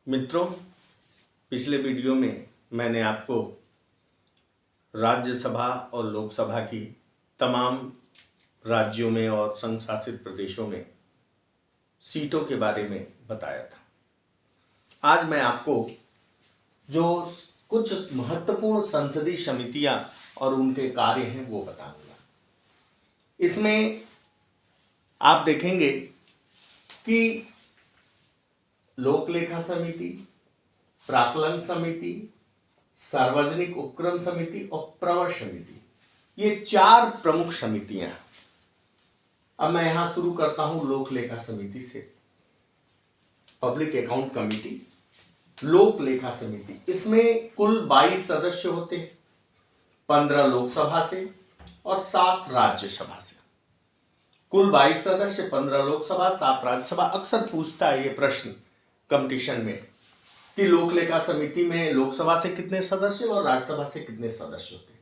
मित्रों, पिछले वीडियो में मैंने आपको राज्यसभा और लोकसभा की तमाम राज्यों में और संघ शासित प्रदेशों में सीटों के बारे में बताया था। आज मैं आपको जो कुछ महत्वपूर्ण संसदीय समितियां और उनके कार्य हैं वो बताऊंगा। इसमें आप देखेंगे कि लोक लेखा समिति, प्राक्कलन समिति, सार्वजनिक उपक्रम समिति और प्रवर समिति, ये चार प्रमुख समितियां हैं। अब मैं यहां शुरू करता हूं लोक लेखा समिति से। पब्लिक अकाउंट कमेटी, लोक लेखा समिति, इसमें कुल 22 सदस्य होते हैं, 15 लोकसभा से और 7 राज्यसभा से। कुल 22 सदस्य, 15 लोकसभा, 7 राज्यसभा। अक्सर पूछता है ये प्रश्न कंपटीशन में कि लोक लेखा समिति में लोकसभा से कितने सदस्य और राज्यसभा से कितने सदस्य होते हैं।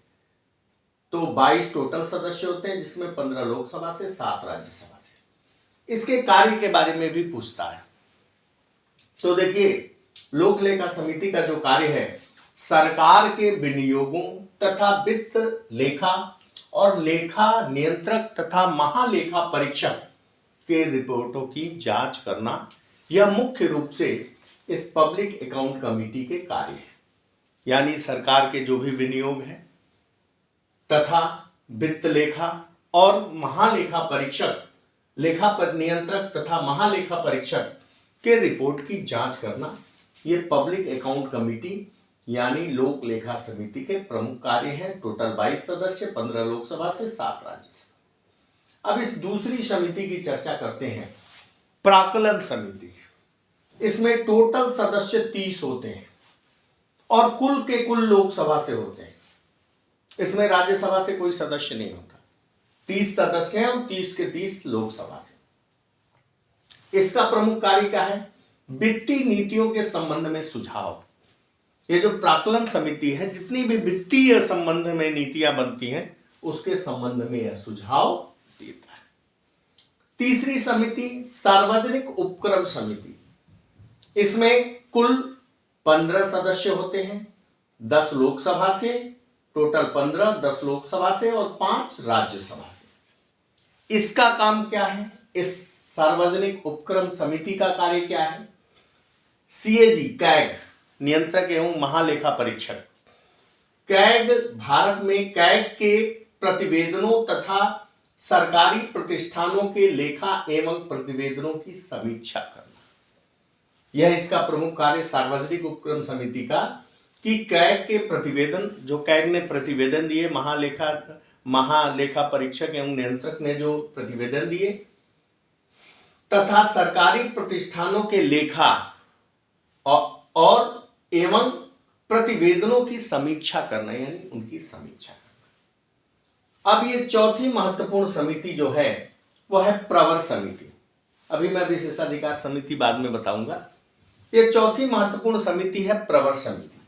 तो 22 टोटल सदस्य होते हैं, जिसमें 15 लोकसभा से, 7 राज्यसभा से। इसके कार्य के बारे में भी पूछता है। तो देखिए, लोक लेखा समिति का जो कार्य है, सरकार के विनियोगों तथा वित्त लेखा और लेखा नियंत्रक तथा महालेखा परीक्षक के रिपोर्टों की जांच करना, यह मुख्य रूप से इस पब्लिक अकाउंट कमेटी के कार्य है। यानी सरकार के जो भी विनियोग है तथा वित्त लेखा और महालेखा परीक्षक, लेखा पर नियंत्रक तथा महालेखा परीक्षक के रिपोर्ट की जांच करना, यह पब्लिक अकाउंट कमेटी यानी लोक लेखा समिति के प्रमुख कार्य हैं। टोटल 22 सदस्य, 15 लोकसभा से, 7 राज्यसभा। अब इस दूसरी समिति की चर्चा करते हैं, प्राक्कलन समिति। इसमें टोटल सदस्य 30 होते हैं और कुल के कुल लोकसभा से होते हैं। इसमें राज्यसभा से कोई सदस्य नहीं होता। 30 सदस्य हैं और 30 के 30 लोकसभा से। इसका प्रमुख कार्य क्या है? वित्तीय नीतियों के संबंध में सुझाव। ये जो प्राक्कलन समिति है, जितनी भी वित्तीय संबंध में नीतियां बनती हैं, उसके संबंध में यह सुझाव देता है। तीसरी समिति सार्वजनिक उपक्रम समिति। इसमें कुल 15 सदस्य होते हैं, 10 लोकसभा से, टोटल 15, 10 लोकसभा से और 5 राज्यसभा से। इसका काम क्या है? इस सार्वजनिक उपक्रम समिति का कार्य क्या है? सीएजी, कैग, नियंत्रक एवं महालेखा परीक्षक। कैग भारत में कैग के प्रतिवेदनों तथा सरकारी प्रतिष्ठानों के लेखा एवं प्रतिवेदनों की समीक्षा करना, यह इसका प्रमुख कार्य सार्वजनिक उपक्रम समिति का, कि कैग के प्रतिवेदन, जो कैग ने प्रतिवेदन दिए, महालेखा परीक्षक एवं नियंत्रक ने जो प्रतिवेदन दिए, तथा सरकारी प्रतिष्ठानों के लेखा और एवं प्रतिवेदनों की समीक्षा करना, यानी उनकी समीक्षा करना। अब ये चौथी महत्वपूर्ण समिति जो है, वह है प्रवर समिति। अभी मैं विशेषाधिकार समिति बाद में बताऊंगा। ये चौथी महत्वपूर्ण समिति है प्रवर समिति।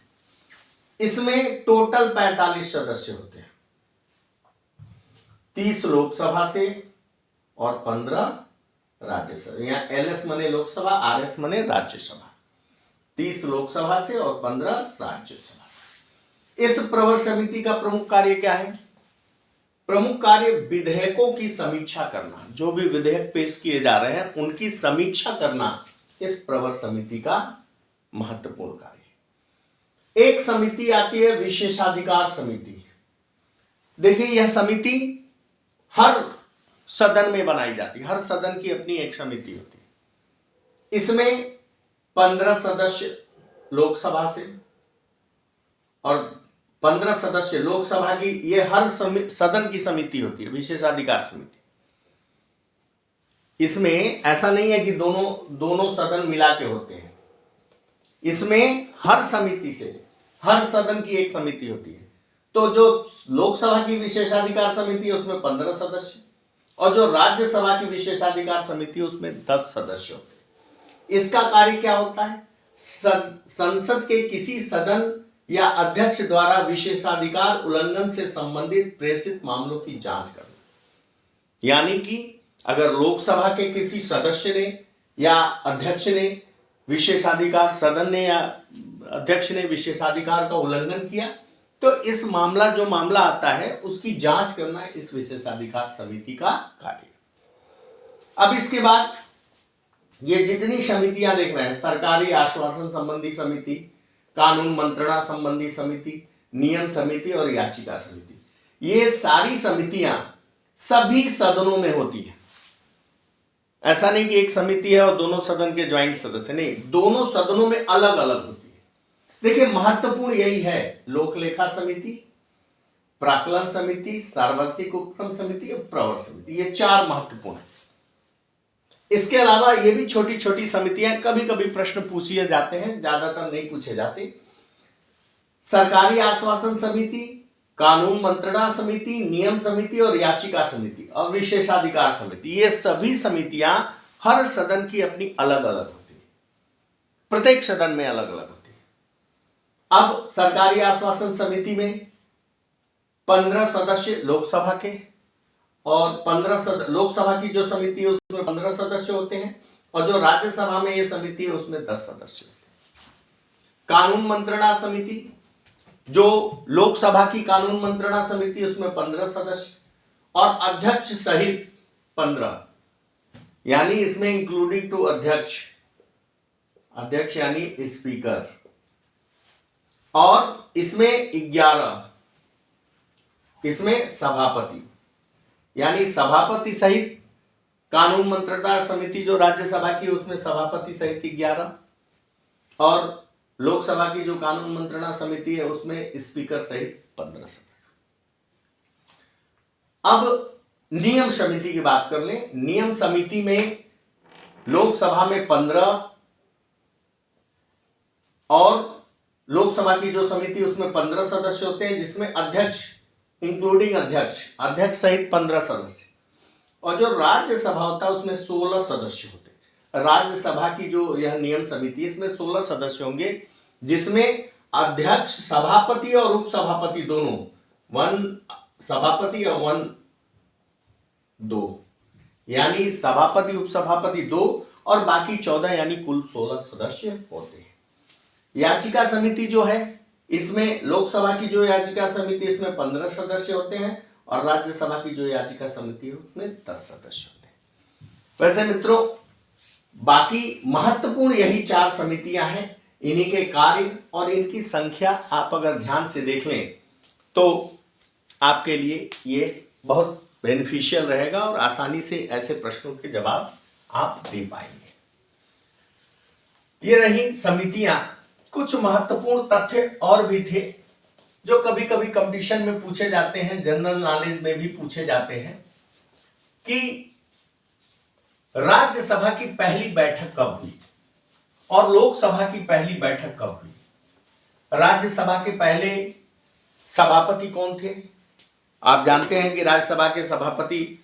इसमें टोटल 45 सदस्य होते हैं, 30 लोकसभा से और 15 राज्यसभा। यहाँ एलएस मने लोकसभा, आरएस मने राज्यसभा। 30 लोकसभा से और 15 राज्यसभा से। इस प्रवर समिति का प्रमुख कार्य क्या है? प्रमुख कार्य विधेयकों की समीक्षा करना। जो भी विधेयक पेश किए जा रहे हैं, उनकी समीक्षा करना इस प्रवर समिति का महत्वपूर्ण कार्य है। एक समिति आती है विशेषाधिकार समिति। देखिए, यह समिति हर सदन में बनाई जाती है। हर सदन की अपनी एक समिति होती है। इसमें 15 सदस्य लोकसभा से और 15 सदस्य लोकसभा की, ये हर सदन की समिति होती है, विशेषाधिकार समिति। इसमें ऐसा नहीं है कि दोनों सदन मिला के होते हैं। इसमें हर समिति से, हर सदन की एक समिति होती है। तो जो लोकसभा की विशेषाधिकार समिति है, उसमें 15 सदस्य, और जो राज्यसभा की विशेषाधिकार समिति है, उसमें 10 सदस्य होते हैं। इसका कार्य क्या होता है? संसद के किसी सदन या अध्यक्ष द्वारा विशेषाधिकार उल्लंघन से संबंधित प्रेषित मामलों की जांच करना। यानी कि अगर लोकसभा के किसी सदस्य ने या अध्यक्ष ने विशेषाधिकार सदन ने या अध्यक्ष ने विशेषाधिकार का उल्लंघन किया तो इस जो मामला आता है उसकी जांच करना इस विशेषाधिकार समिति का कार्य। अब इसके बाद ये जितनी समितियां देख रहे हैं, सरकारी आश्वासन संबंधी समिति, कानून मंत्रणा संबंधी समिति, नियम समिति और याचिका समिति, ये सारी समितियां सभी सदनों में होती है। ऐसा नहीं कि एक समिति है और दोनों सदन के ज्वाइंट सदस्य, नहीं, दोनों सदनों में अलग अलग होती है। देखिए महत्वपूर्ण यही है, लोक लेखा समिति, प्राक्कलन समिति, सार्वजनिक उपक्रम समिति और प्रवर समिति, ये चार महत्वपूर्ण है। इसके अलावा ये भी छोटी छोटी समितियां, कभी कभी प्रश्न पूछे जाते हैं, ज्यादातर नहीं पूछे जाते। सरकारी आश्वासन समिति, कानून मंत्रणा समिति, नियम समिति और याचिका समिति और विशेषाधिकार समिति, ये सभी समितियां हर सदन की अपनी अलग अलग होती है, प्रत्येक सदन में अलग अलग होती है। अब सरकारी आश्वासन समिति में 15 सदस्य लोकसभा के और 15 लोकसभा की जो समिति है उसमें 15 सदस्य होते हैं और जो राज्यसभा में ये समिति है उसमें 10 सदस्य होते हैं। कानून मंत्रणा समिति, जो लोकसभा की कानून मंत्रणा समिति उसमें 15 सदस्य और अध्यक्ष सहित 15, यानी इसमें इंक्लूडिंग टू अध्यक्ष, अध्यक्ष यानी स्पीकर, और इसमें 11, इसमें सभापति, यानी सभापति सहित कानून मंत्रणा समिति जो राज्यसभा की उसमें सभापति सहित 11 और लोकसभा की जो कानून मंत्रणा समिति है उसमें स्पीकर सहित 15 सदस्य। अब नियम समिति की बात कर लें। नियम समिति में लोकसभा में 15 और लोकसभा की जो समिति उसमें 15 सदस्य होते हैं, जिसमें अध्यक्ष इंक्लूडिंग अध्यक्ष सहित 15 सदस्य, और जो राज्यसभा होता है उसमें 16 सदस्य होते हैं। राज्यसभा की जो यह नियम समिति है इसमें 16 सदस्य होंगे, जिसमें अध्यक्ष, सभापति और उपसभापति दोनों, 1 सभापति और 1 2, यानी सभापति उपसभापति 2 और बाकी 14 यानी कुल 16 सदस्य होते हैं। याचिका समिति जो है इसमें लोकसभा की जो याचिका समिति इसमें 15 सदस्य होते हैं और राज्यसभा की जो याचिका समिति है उसमें 10 सदस्य होते हैं। वैसे मित्रों बाकी महत्वपूर्ण यही 4 समितियां हैं। इन्हीं के कार्य और इनकी संख्या आप अगर ध्यान से देख लें तो आपके लिए ये बहुत बेनिफिशियल रहेगा और आसानी से ऐसे प्रश्नों के जवाब आप दे पाएंगे। ये रही समितियां। कुछ महत्वपूर्ण तथ्य और भी थे जो कभी कभी कंपटीशन में पूछे जाते हैं, जनरल नॉलेज में भी पूछे जाते हैं कि राज्यसभा की पहली बैठक कब हुई और लोकसभा की पहली बैठक कब हुई। राज्यसभा के पहले सभापति कौन थे? आप जानते हैं कि राज्यसभा के सभापति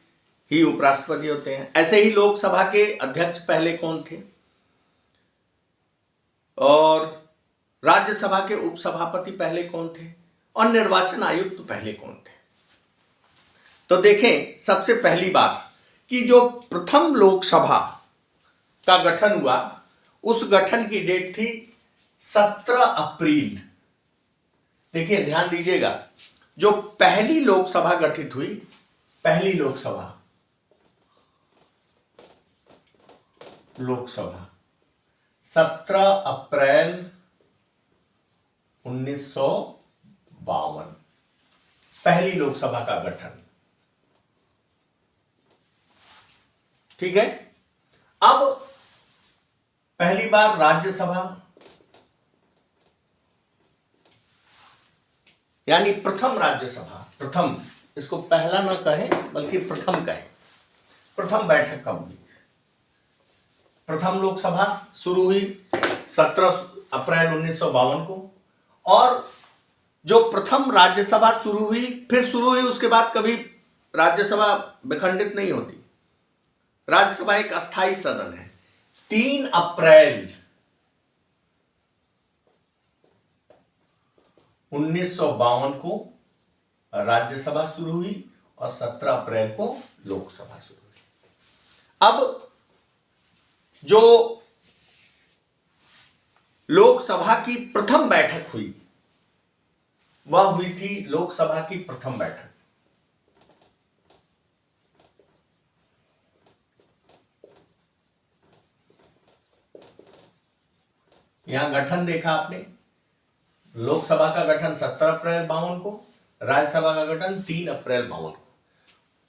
ही उपराष्ट्रपति होते हैं। ऐसे ही लोकसभा के अध्यक्ष पहले कौन थे और राज्यसभा के उपसभापति पहले कौन थे और निर्वाचन आयुक्त पहले कौन थे। तो देखें सबसे पहली बार कि जो प्रथम लोकसभा का गठन हुआ उस गठन की डेट थी 17 अप्रैल। देखिए ध्यान दीजिएगा, जो पहली लोकसभा गठित हुई, पहली लोकसभा 17 अप्रैल 1952, पहली लोकसभा का गठन। ठीक है। अब पहली बार राज्यसभा यानी प्रथम राज्यसभा, प्रथम, इसको पहला ना कहें बल्कि प्रथम कहें, प्रथम बैठक कब हुई? प्रथम लोकसभा शुरू हुई 17 अप्रैल 1952 को और जो प्रथम राज्यसभा शुरू हुई, फिर शुरू हुई उसके बाद कभी राज्यसभा विखंडित नहीं होती। राज्यसभा एक अस्थायी सदन है। 3 अप्रैल 1952 को राज्यसभा शुरू हुई और 17 अप्रैल को लोकसभा शुरू हुई। अब जो लोकसभा की प्रथम बैठक हुई, वह हुई थी लोकसभा की प्रथम बैठक। यहां गठन देखा आपने, लोकसभा का गठन 17 अप्रैल 52 को, राज्यसभा का गठन 3 अप्रैल 52 को।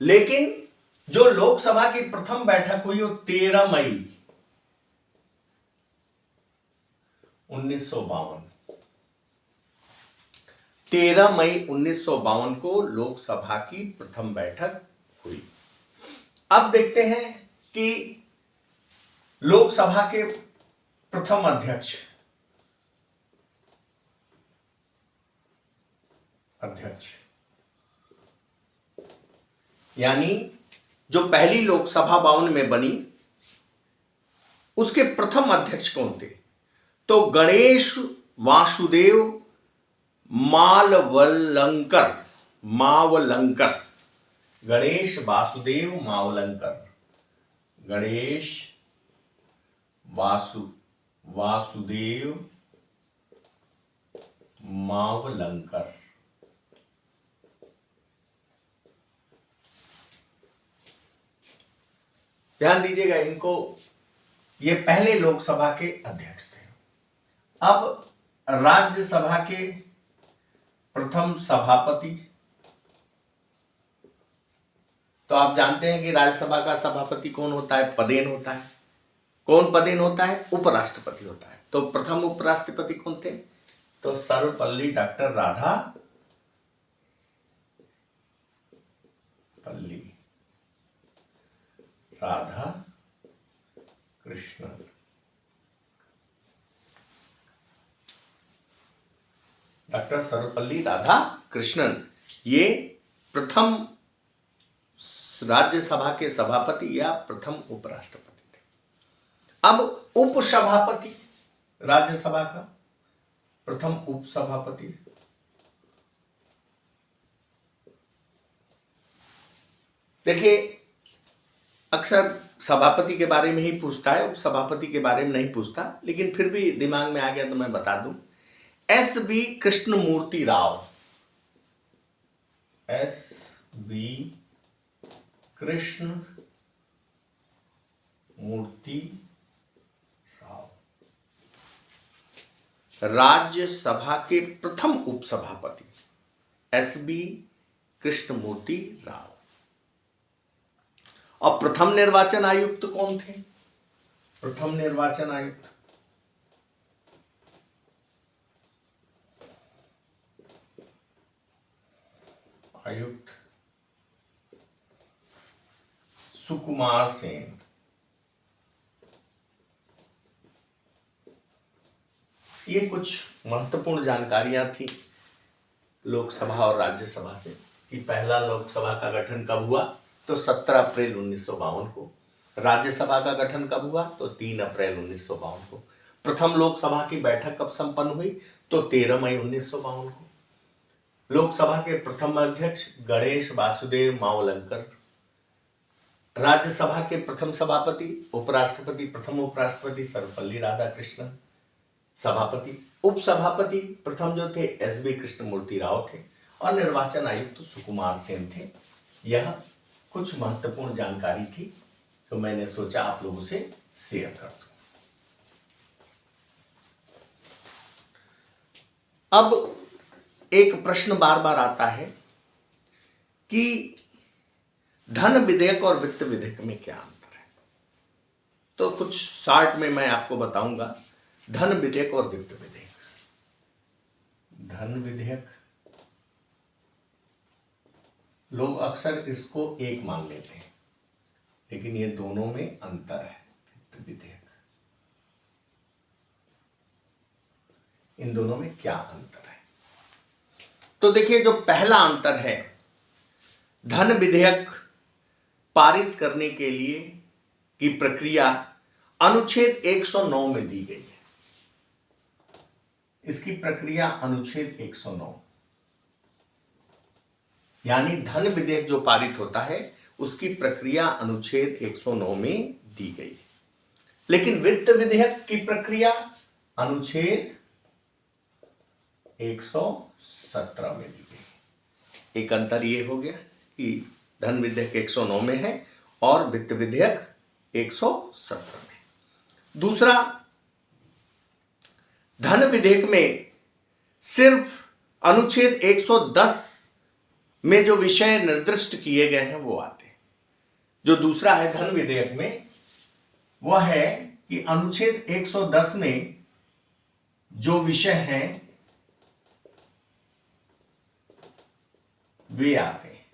लेकिन जो लोकसभा की प्रथम बैठक हुई वो 13 मई 1952, 13 मई 1952 को लोकसभा की प्रथम बैठक हुई। अब देखते हैं कि लोकसभा के प्रथम अध्यक्ष यानी जो पहली लोकसभा 52 में बनी, उसके प्रथम अध्यक्ष कौन थे? तो गणेश वासुदेव मावलंकर, गणेश वासुदेव मावलंकर, गणेश वासुदेव मावलंकर। ध्यान दीजिएगा, इनको, ये पहले लोकसभा के अध्यक्ष थे। अब राज्यसभा के प्रथम सभापति, तो आप जानते हैं कि राज्यसभा का सभापति कौन होता है? पदेन होता है। कौन पदेन होता है? उपराष्ट्रपति होता है। तो प्रथम उपराष्ट्रपति कौन थे? तो सर्वपल्ली डॉक्टर राधा कृष्णन। डॉक्टर सर्वपल्ली राधा कृष्णन, ये प्रथम राज्यसभा के सभापति या प्रथम उपराष्ट्रपति थे। अब उपसभापति, राज्यसभा का प्रथम उपसभापति, देखिए अक्सर सभापति के बारे में ही पूछता है, उपसभापति के बारे में नहीं पूछता, लेकिन फिर भी दिमाग में आ गया तो मैं बता दूं। S.B. कृष्णमूर्ति राव, S.B. कृष्णमूर्ति राव, राज्यसभा के प्रथम उपसभापति S.B. कृष्णमूर्ति राव। और प्रथम निर्वाचन आयुक्त कौन थे? प्रथम निर्वाचन आयुक्त सुकुमार सेन। ये कुछ महत्वपूर्ण जानकारियां थी लोकसभा और राज्यसभा से कि पहला लोकसभा का गठन कब हुआ? तो 17 अप्रैल 1952 को। राज्यसभा का गठन कब हुआ? तो 3 अप्रैल 1952 को। प्रथम लोकसभा की बैठक कब संपन्न हुई? तो 13 मई 1952 को। लोकसभा के प्रथम अध्यक्ष गणेश वासुदेव मावलंकर, राज्यसभा के प्रथम सभापति उपराष्ट्रपति, प्रथम उपराष्ट्रपति सर्वपल्ली राधाकृष्णन, सभापति, उपसभापति प्रथम जो थे S.B. कृष्णमूर्ति राव थे, और निर्वाचन आयुक्त सुकुमार सेन थे। यह कुछ महत्वपूर्ण जानकारी थी तो मैंने सोचा आप लोगों से शेयर कर दूं। अब एक प्रश्न बार बार आता है कि धन विधेयक और वित्त विधेयक में क्या अंतर है? तो कुछ शॉर्ट में मैं आपको बताऊंगा। धन विधेयक और वित्त विधेयक। धन विधेयक लोग अक्सर इसको एक मान लेते हैं, लेकिन ये दोनों में अंतर है। वित्त विधेयक, इन दोनों में क्या अंतर है? तो देखिए, जो पहला अंतर है, धन विधेयक पारित करने के लिए की प्रक्रिया अनुच्छेद 109 में दी गई है। इसकी प्रक्रिया अनुच्छेद 109, यानी धन विधेयक जो पारित होता है उसकी प्रक्रिया अनुच्छेद 109 में दी गई है। लेकिन वित्त विधेयक की प्रक्रिया अनुच्छेद 117 में दी गई। एक अंतर ये हो गया कि धन विधेयक 109 में है और वित्त विधेयक 117 में। दूसरा, धन विधेयक में सिर्फ अनुच्छेद 110 में जो विषय निर्दिष्ट किए गए हैं वो आते हैं। जो दूसरा है धन विधेयक में, वह है कि अनुच्छेद 110 में जो विषय हैं वे आते हैं।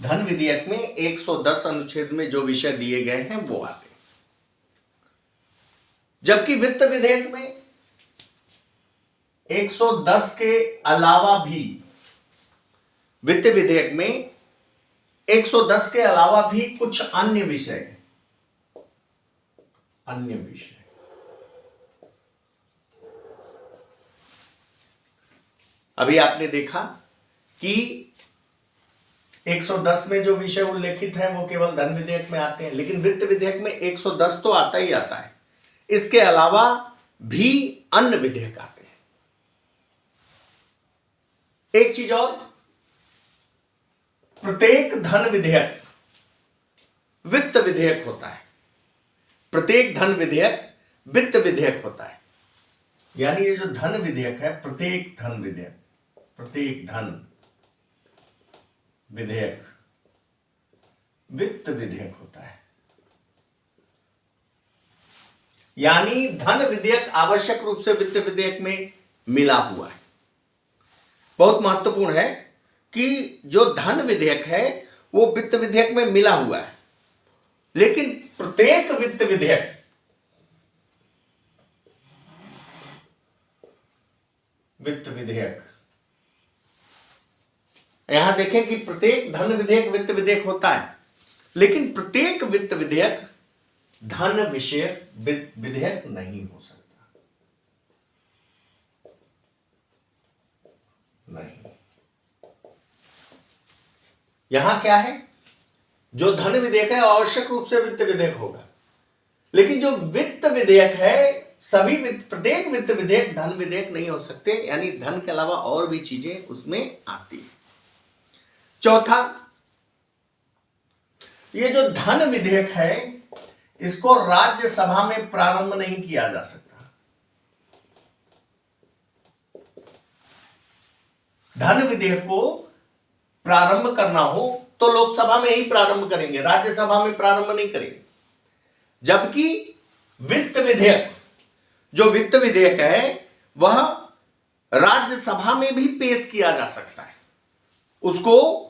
धन विधेयक में 110 अनुच्छेद में जो विषय दिए गए हैं वो आते हैं। जबकि वित्त विधेयक में 110 के अलावा भी, वित्त विधेयक में 110 के अलावा भी कुछ अन्य विषय अभी आपने देखा कि 110 में जो विषय उल्लेखित हैं वो केवल धन विधेयक में आते हैं, लेकिन वित्त विधेयक में 110 तो आता ही आता है, इसके अलावा भी अन्य विधेयक आते हैं। एक चीज और, प्रत्येक धन विधेयक वित्त विधेयक होता है। प्रत्येक धन विधेयक वित्त विधेयक होता है। यानी ये जो धन विधेयक है, प्रत्येक धन विधेयक वित्त विधेयक होता है। यानी धन विधेयक आवश्यक रूप से वित्त विधेयक में मिला हुआ है। बहुत महत्वपूर्ण है कि जो धन विधेयक है वो वित्त विधेयक में मिला हुआ है, लेकिन प्रत्येक वित्त विधेयक यहां देखें कि प्रत्येक धन विधेयक वित्त विधेयक होता है, लेकिन प्रत्येक वित्त विधेयक धन विषयक विधेयक नहीं हो सकता। नहीं, यहां क्या है, जो धन विधेयक है आवश्यक रूप से वित्त विधेयक होगा, लेकिन जो वित्त विधेयक है प्रत्येक वित्त विधेयक धन विधेयक नहीं हो सकते। यानी धन के अलावा और भी चीजें उसमें आती है। चौथा, ये जो धन विधेयक है इसको राज्यसभा में प्रारंभ नहीं किया जा सकता। धन विधेयक को प्रारंभ करना हो तो लोकसभा में ही प्रारंभ करेंगे, राज्यसभा में प्रारंभ नहीं करेंगे। जबकि वित्त विधेयक, जो वित्त विधेयक है वह राज्यसभा में भी पेश किया जा सकता है। उसको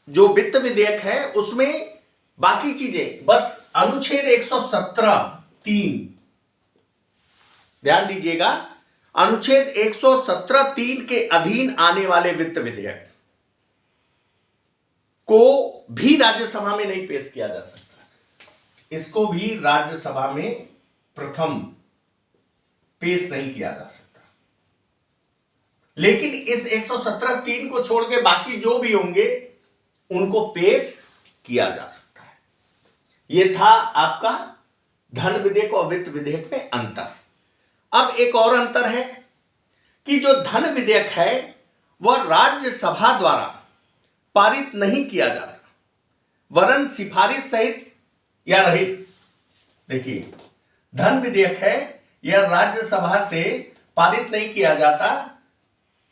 जो वित्त विधेयक है उसमें बाकी चीजें, बस अनुच्छेद 117(3), ध्यान दीजिएगा, अनुच्छेद 117(3) के अधीन आने वाले वित्त विधेयक को भी राज्यसभा में नहीं पेश किया जा सकता। इसको भी राज्यसभा में प्रथम पेश नहीं किया जा सकता। लेकिन इस 117(3) को छोड़ के बाकी जो भी होंगे उनको पेश किया जा सकता है। यह था आपका धन विधेयक और वित्त विधेयक में अंतर। अब एक और अंतर है कि जो धन विधेयक है वह राज्यसभा द्वारा पारित नहीं किया जाता, वरन सिफारिश सहित या रहित। देखिए, धन विधेयक है यह राज्यसभा से पारित नहीं किया जाता,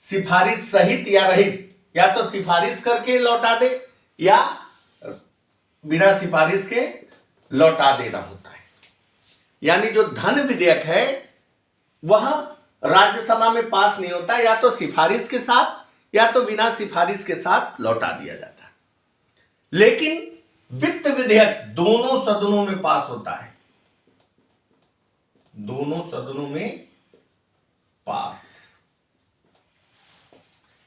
सिफारिश सहित या रहित, या तो सिफारिश करके लौटा दे या बिना सिफारिश के लौटा देना होता है। यानी जो धन विधेयक है वह राज्यसभा में पास नहीं होता, या तो सिफारिश के साथ या तो बिना सिफारिश के साथ लौटा दिया जाता है। लेकिन वित्त विधेयक दोनों सदनों में पास होता है, दोनों सदनों में पास।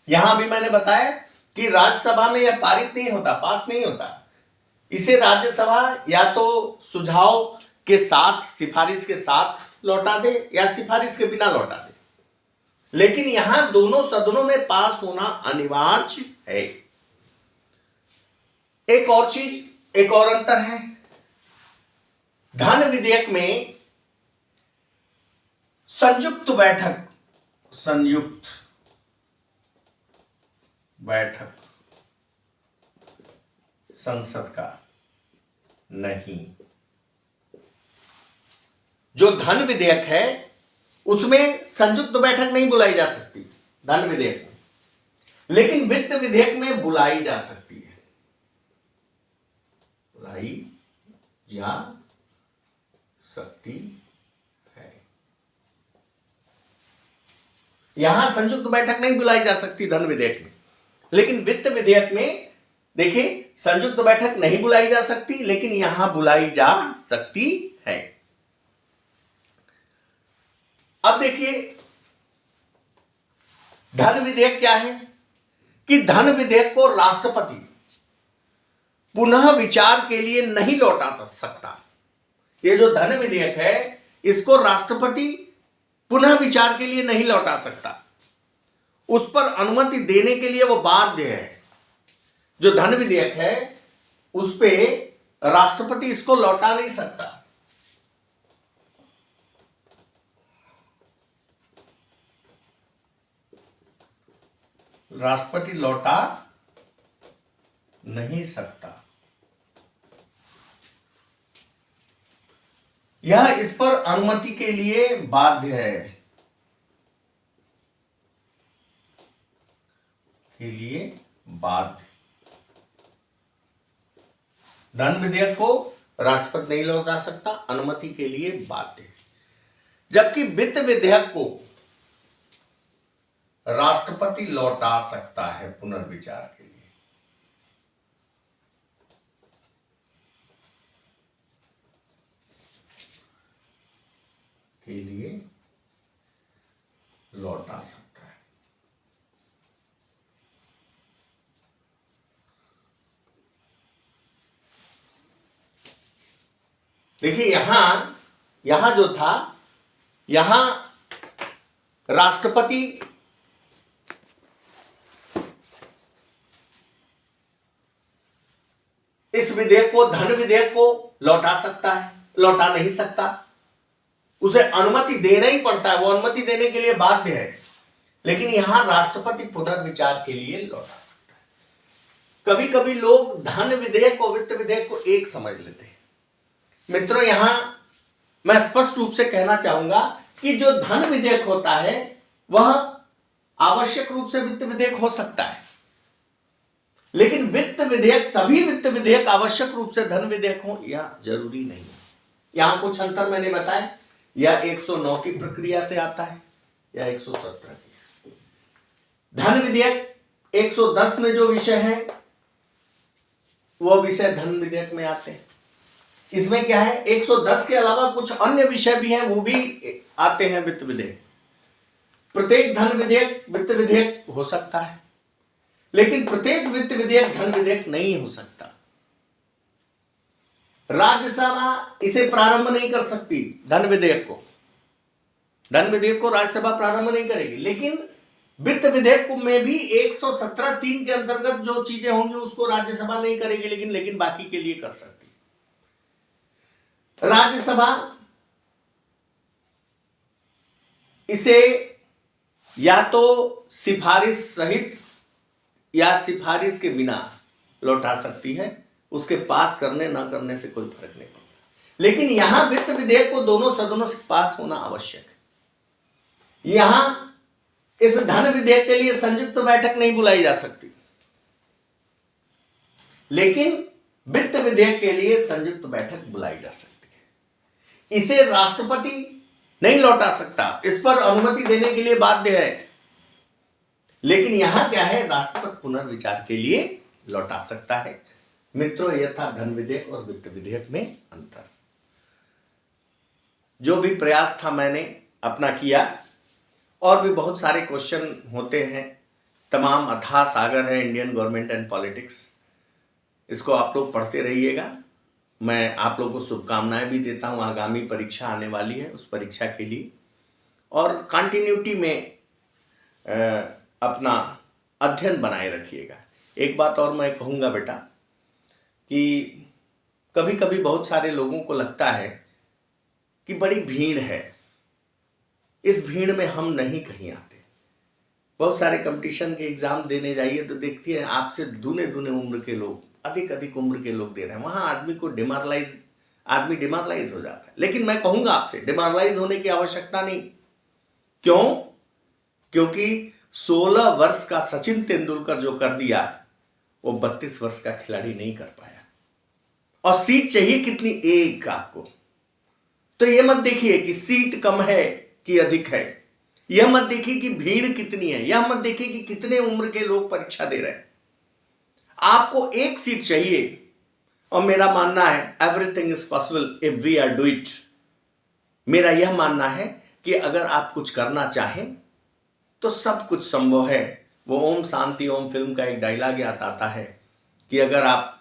यहां भी मैंने बताया कि राज्यसभा में यह पारित नहीं होता, पास नहीं होता। इसे राज्यसभा या तो सुझाव के साथ, सिफारिश के साथ लौटा दे या सिफारिश के बिना लौटा दे, लेकिन यहां दोनों सदनों में पास होना अनिवार्य है। एक और चीज, एक और अंतर है, धन विधेयक में संयुक्त बैठक संसद का नहीं। जो धन विधेयक है उसमें संयुक्त बैठक नहीं बुलाई जा सकती धन विधेयक में, लेकिन वित्त विधेयक में बुलाई जा सकती है, बुलाई जा सकती है। यहां संयुक्त बैठक नहीं बुलाई जा सकती धन विधेयक में, लेकिन वित्त विधेयक में देखिए संयुक्त बैठक नहीं बुलाई जा सकती, लेकिन यहां बुलाई जा सकती है। अब देखिए धन विधेयक क्या है कि धन विधेयक को राष्ट्रपति पुनः विचार के लिए नहीं लौटा सकता। ये जो धन विधेयक है इसको राष्ट्रपति पुनः विचार के लिए नहीं लौटा सकता, उस पर अनुमति देने के लिए वो बाध्य है। जो धन विधेयक है उस पे राष्ट्रपति इसको लौटा नहीं सकता। राष्ट्रपति लौटा नहीं सकता, यह इस पर अनुमति के लिए बाध्य है, के लिए बाध्य। धन विधेयक को राष्ट्रपति नहीं लौटा सकता, अनुमति के लिए बाध्य। जबकि वित्त विधेयक को राष्ट्रपति लौटा सकता है पुनर्विचार के लिए। लौटा सकता है। देखिए यहां जो था, यहां राष्ट्रपति इस विधेयक को, धन विधेयक को लौटा सकता है, लौटा नहीं सकता, उसे अनुमति देना ही पड़ता है, वो अनुमति देने के लिए बाध्य है। लेकिन यहां राष्ट्रपति पुनर्विचार के लिए लौटा सकता है। कभी कभी लोग धन विधेयक और वित्त विधेयक को एक समझ लेते हैं। मित्रों, यहां मैं स्पष्ट रूप से कहना चाहूंगा कि जो धन विधेयक होता है वह आवश्यक रूप से वित्त विधेयक हो सकता है, लेकिन वित्त विधेयक, सभी वित्त विधेयक आवश्यक रूप से धन विधेयक हो यह जरूरी नहीं है। यहां कुछ अंतर मैंने बताया, या 109 की प्रक्रिया से आता है या 117 की। धन विधेयक 110 में जो विषय है वो विषय धन विधेयक में आते हैं। इसमें क्या है, 110 के अलावा कुछ अन्य विषय भी हैं, वो भी आते हैं वित्त विधेयक। प्रत्येक धन विधेयक वित्त विधेयक हो सकता है, लेकिन प्रत्येक वित्त विधेयक धन विधेयक नहीं हो सकता। राज्यसभा इसे प्रारंभ नहीं कर सकती, धन विधेयक को राज्यसभा प्रारंभ नहीं करेगी, लेकिन वित्त विधेयक में भी 117(3) के अंतर्गत जो चीजें होंगी उसको राज्यसभा नहीं करेगी, लेकिन बाकी के लिए कर सकती। राज्यसभा इसे या तो सिफारिश सहित या सिफारिश के बिना लौटा सकती है, उसके पास करने ना करने से कोई फर्क नहीं पड़ता। लेकिन यहां वित्त विधेयक को दोनों सदनों से पास होना आवश्यक है। यहां इस धन विधेयक के लिए संयुक्त बैठक नहीं बुलाई जा सकती, लेकिन वित्त विधेयक के लिए संयुक्त बैठक बुलाई जा सकती है। इसे राष्ट्रपति नहीं लौटा सकता, इस पर अनुमति देने के लिए बाध्य है, लेकिन यहां क्या है, राष्ट्रपति पुनर्विचार के लिए लौटा सकता है। मित्रों, यह था धन विधेयक और वित्त विधेयक में अंतर। जो भी प्रयास था मैंने अपना किया, और भी बहुत सारे क्वेश्चन होते हैं, तमाम अथाह सागर है इंडियन गवर्नमेंट एंड पॉलिटिक्स। इसको आप लोग पढ़ते रहिएगा। मैं आप लोगों को शुभकामनाएं भी देता हूं, आगामी परीक्षा आने वाली है उस परीक्षा के लिए, और कंटिन्यूटी में अपना अध्ययन बनाए रखिएगा। एक बात और मैं कहूँगा बेटा, कि कभी कभी बहुत सारे लोगों को लगता है कि बड़ी भीड़ है, इस भीड़ में हम नहीं कहीं आते। बहुत सारे कंपटीशन के एग्जाम देने जाइए तो देखती है आपसे दूने दूने उम्र के लोग, अधिक अधिक उम्र के लोग दे रहे हैं, वहां आदमी डिमोरलाइज हो जाता है। लेकिन मैं कहूंगा आपसे, डिमोरलाइज होने की आवश्यकता नहीं। क्यों? क्योंकि 16 वर्ष का सचिन तेंदुलकर जो कर दिया वो 32 वर्ष का खिलाड़ी नहीं कर पाया। और सीट चाहिए कितनी? एक आपको। तो यह मत देखिए कि सीट कम है कि अधिक है, यह मत देखिए कि भीड़ कितनी है, यह मत देखिए कि कितने उम्र के लोग परीक्षा दे रहे हैं। आपको एक सीट चाहिए। और मेरा मानना है everything is possible if we are do it. मेरा यह मानना है कि अगर आप कुछ करना चाहें तो सब कुछ संभव है। वो ओम शांति ओम फिल्म का एक डायलॉग याद आता है कि अगर आप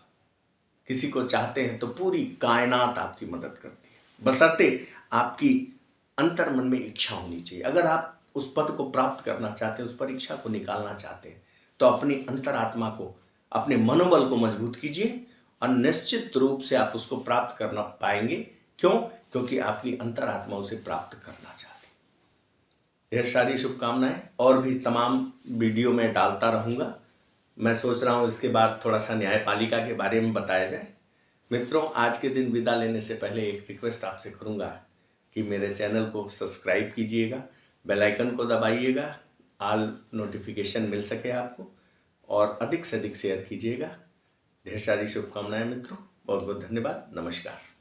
किसी को चाहते हैं तो पूरी कायनात आपकी मदद करती है, बशर्ते आपकी अंतर मन में इच्छा होनी चाहिए। अगर आप उस पद को प्राप्त करना चाहते हैं, उस परीक्षा को निकालना चाहते हैं, तो अपनी अंतरात्मा को, अपने मनोबल को मजबूत कीजिए और निश्चित रूप से आप उसको प्राप्त करना पाएंगे। क्यों? क्योंकि आपकी अंतरात्मा उसे प्राप्त करना चाहती है। ढेर सारी शुभकामनाएं। और भी तमाम वीडियो में डालता रहूंगा। मैं सोच रहा हूं इसके बाद थोड़ा सा न्यायपालिका के बारे में बताया जाए। मित्रों, आज के दिन विदा लेने से पहले एक रिक्वेस्ट आपसे करूंगा कि मेरे चैनल को सब्सक्राइब कीजिएगा, बेल आइकन को दबाइएगा, ऑल नोटिफिकेशन मिल सके आपको, और अधिक से अधिक शेयर कीजिएगा। ढेर सारी शुभकामनाएं मित्रों। बहुत बहुत धन्यवाद। नमस्कार।